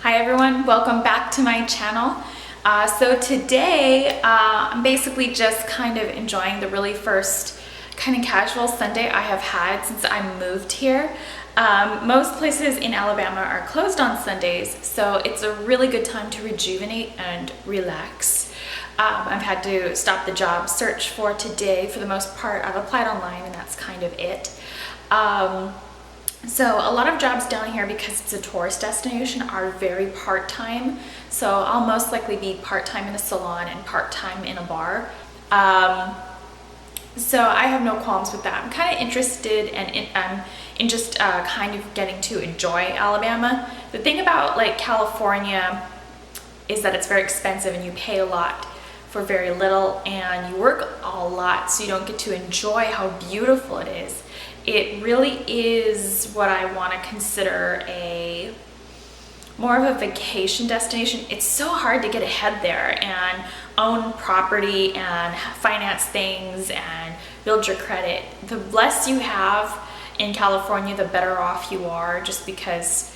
Hi everyone, welcome back to my channel. So today I'm basically just kind of enjoying the really first kind of casual Sunday I have had since I moved here. Most places in Alabama are closed on Sundays, so it's a really good time to rejuvenate and relax. I've had to stop the job search for today. For the most part, I've applied online and that's kind of it. So a lot of jobs down here, because it's a tourist destination, are very part-time. So I'll most likely be part-time in a salon and part-time in a bar. So I have no qualms with that. I'm kind of interested in just kind of getting to enjoy Alabama. The thing about like California is that it's very expensive and you pay a lot for very little, and you work a lot, so you don't get to enjoy how beautiful it is. It really is what I want to consider more of a vacation destination. It's so hard to get ahead there and own property and finance things and build your credit. The less you have in California, the better off you are, just because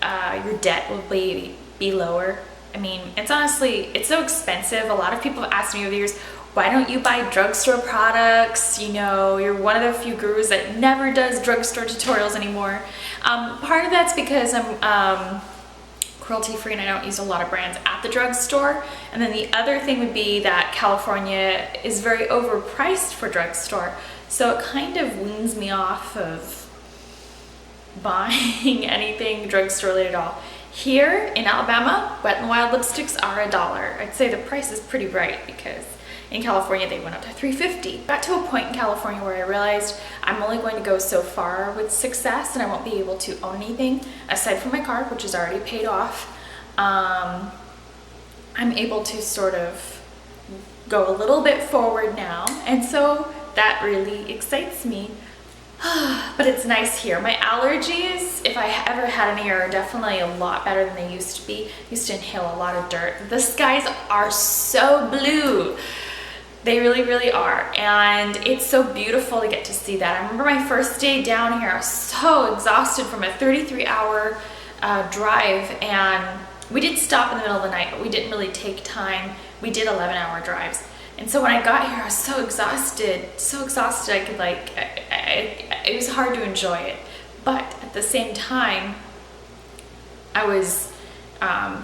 your debt will be lower. I mean, it's so expensive. A lot of people have asked me over the years, why don't you buy drugstore products? You know, you're one of the few gurus that never does drugstore tutorials anymore. Part of that's because I'm cruelty-free and I don't use a lot of brands at the drugstore. And then the other thing would be that California is very overpriced for drugstore. So it kind of weans me off of buying anything drugstore related at all. Here in Alabama, Wet n Wild lipsticks are $1. I'd say the price is pretty right, because in California they went up to $3.50. Got to a point in California where I realized I'm only going to go so far with success and I won't be able to own anything aside from my car, which is already paid off. I'm able to sort of go a little bit forward now, and so that really excites me. But it's nice here. My allergies, if I ever had any, are definitely a lot better than they used to be. I used to inhale a lot of dirt. The skies are so blue. They really, really are. And it's so beautiful to get to see that. I remember my first day down here, I was so exhausted from a 33-hour drive. And we did stop in the middle of the night, but we didn't really take time. We did 11-hour drives. And so when I got here, I was so exhausted I could it was hard to enjoy it. But at the same time, I was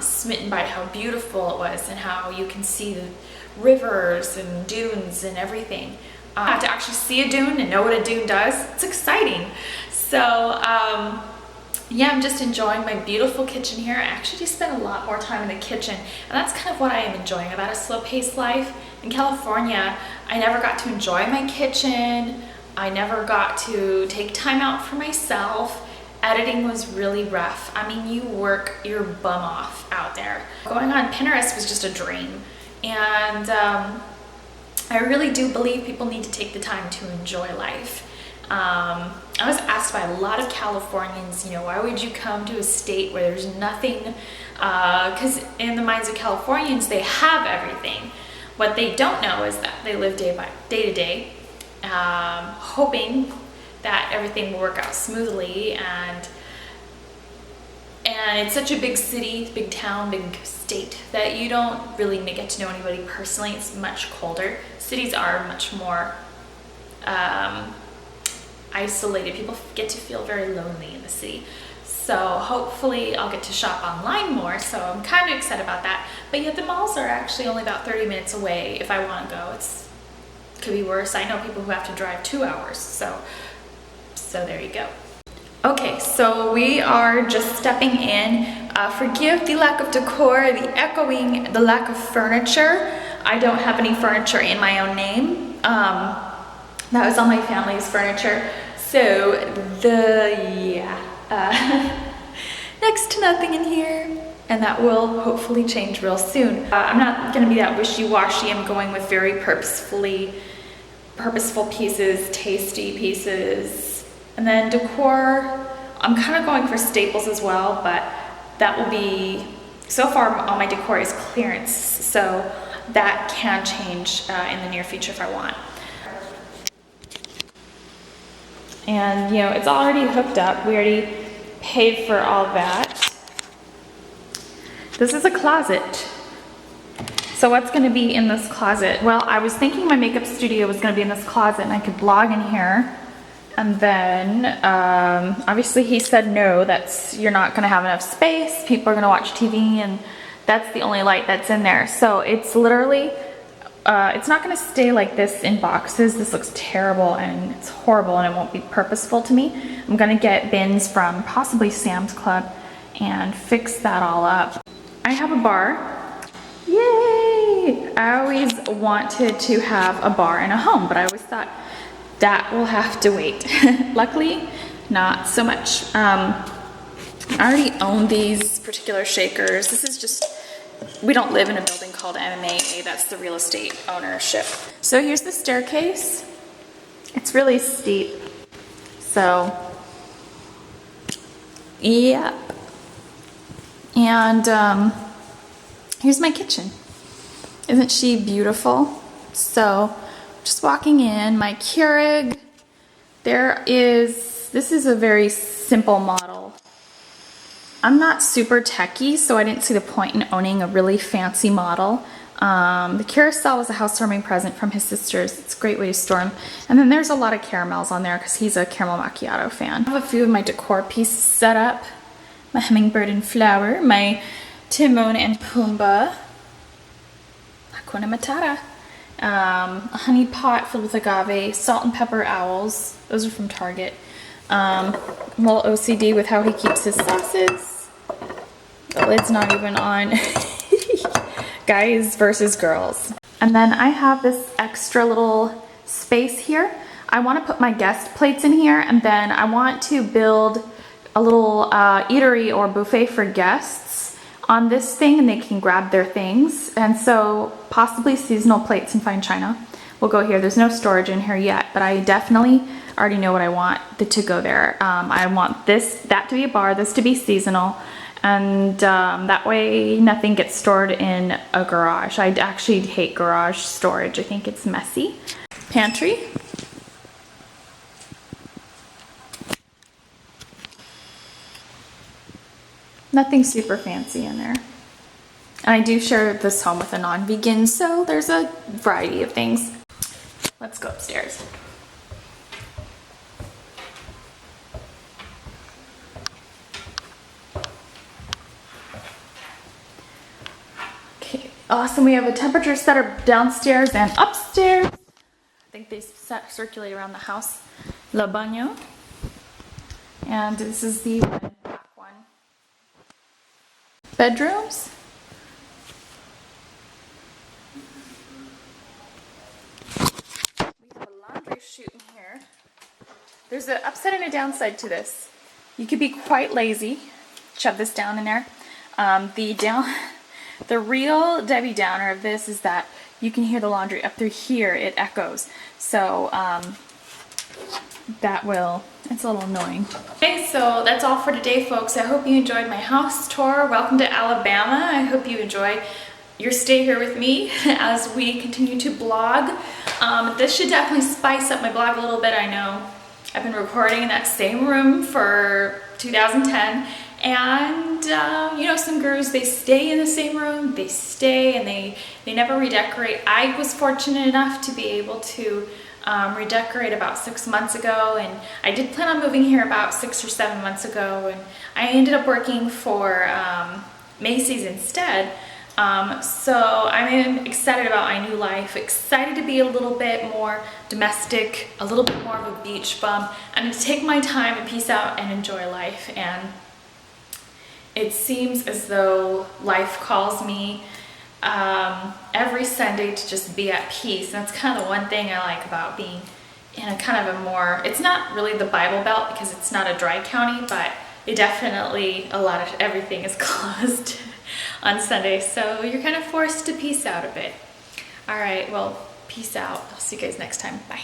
smitten by how beautiful it was and how you can see the rivers and dunes and everything. To actually see a dune and know what a dune does, it's exciting. So yeah, I'm just enjoying my beautiful kitchen here. I actually do spend a lot more time in the kitchen, and that's kind of what I am enjoying about a slow-paced life. In California, I never got to enjoy my kitchen. I never got to take time out for myself. Editing was really rough. I mean, you work your bum off out there. Going on Pinterest was just a dream. And I really do believe people need to take the time to enjoy life. I was asked by a lot of Californians, you know, why would you come to a state where there's nothing? Because in the minds of Californians, they have everything. What they don't know is that they live day to day, hoping that everything will work out smoothly. And it's such a big city, big town, big state, that you don't really get to know anybody personally. It's much colder. Cities are much more isolated. People get to feel very lonely in the city. So hopefully I'll get to shop online more, so I'm kind of excited about that. But yet the malls are actually only about 30 minutes away if I want to go. It could be worse. I know people who have to drive 2 hours, so there you go. Okay, so we are just stepping in. Forgive the lack of decor, the echoing, the lack of furniture. I don't have any furniture in my own name. That was all my family's furniture. So next to nothing in here, and that will hopefully change real soon. I'm not gonna be that wishy-washy. I'm going with very purposeful pieces, tasty pieces. And then decor, I'm kind of going for staples as well, but that will be, so far all my decor is clearance, so that can change in the near future if I want. And you know, it's already hooked up. We already paid for all that. This is a closet. So what's gonna be in this closet? Well, I was thinking my makeup studio was gonna be in this closet and I could blog in here. And then, obviously he said no, you're not gonna have enough space. People are gonna watch TV and that's the only light that's in there. So it's literally, it's not gonna stay like this in boxes. This looks terrible and it's horrible and it won't be purposeful to me. I'm gonna get bins from possibly Sam's Club and fix that all up. I have a bar. Yay! I always wanted to have a bar in a home, but I always thought that will have to wait. Luckily, not so much. I already own these particular shakers. This is just, we don't live in a building called MMA. That's the real estate ownership. So here's the staircase. It's really steep. So, yep. And here's my kitchen. Isn't she beautiful? So, just walking in, my Keurig. This is a very simple model. I'm not super techy, so I didn't see the point in owning a really fancy model. The carousel was a housewarming present from his sisters. It's a great way to store them. And then there's a lot of caramels on there because he's a caramel macchiato fan. I have a few of my decor pieces set up. My hummingbird and flower, my Timon and Pumbaa, Hakuna Matata, a honey pot filled with agave, salt and pepper owls. Those are from Target. A little OCD with how he keeps his sauces. The lid's not even on. Guys versus girls. And then I have this extra little space here. I want to put my guest plates in here, and then I want to build a little eatery or buffet for guests on this thing, and they can grab their things. And so possibly seasonal plates and fine china will go here. There's no storage in here yet, but I definitely already know what I want to go there. I want that to be a bar, this to be seasonal, and that way nothing gets stored in a garage. I actually hate garage storage. I think it's messy. Pantry. Nothing super fancy in there. And I do share this home with a non-vegan, so there's a variety of things. Let's go upstairs. Okay, awesome. We have a temperature setter downstairs and upstairs. I think they circulate around the house. La Baño. And this is the back one. Bedrooms. We have a laundry chute in here. There's an upside and a downside to this. You could be quite lazy, shove this down in there. The real Debbie Downer of this is that you can hear the laundry up through here. It echoes. So it's a little annoying. Okay, so that's all for today, folks. I hope you enjoyed my house tour. Welcome to Alabama. I hope you enjoy your stay here with me as we continue to blog. This should definitely spice up my blog a little bit. I know I've been recording in that same room for 2010, and you know, some gurus, they stay in the same room, they stay, and they never redecorate. I was fortunate enough to be able to redecorate about 6 months ago, and I did plan on moving here about 6 or 7 months ago, and I ended up working for Macy's instead. So I'm excited about my new life, excited to be a little bit more domestic, a little bit more of a beach bum. I'm going to take my time and peace out and enjoy life, and it seems as though life calls me every Sunday to just be at peace. And that's kind of the one thing I like about being in a kind of a more, it's not really the Bible Belt because it's not a dry county, but it definitely, everything is closed on Sunday. So you're kind of forced to peace out a bit. All right, well, peace out. I'll see you guys next time. Bye.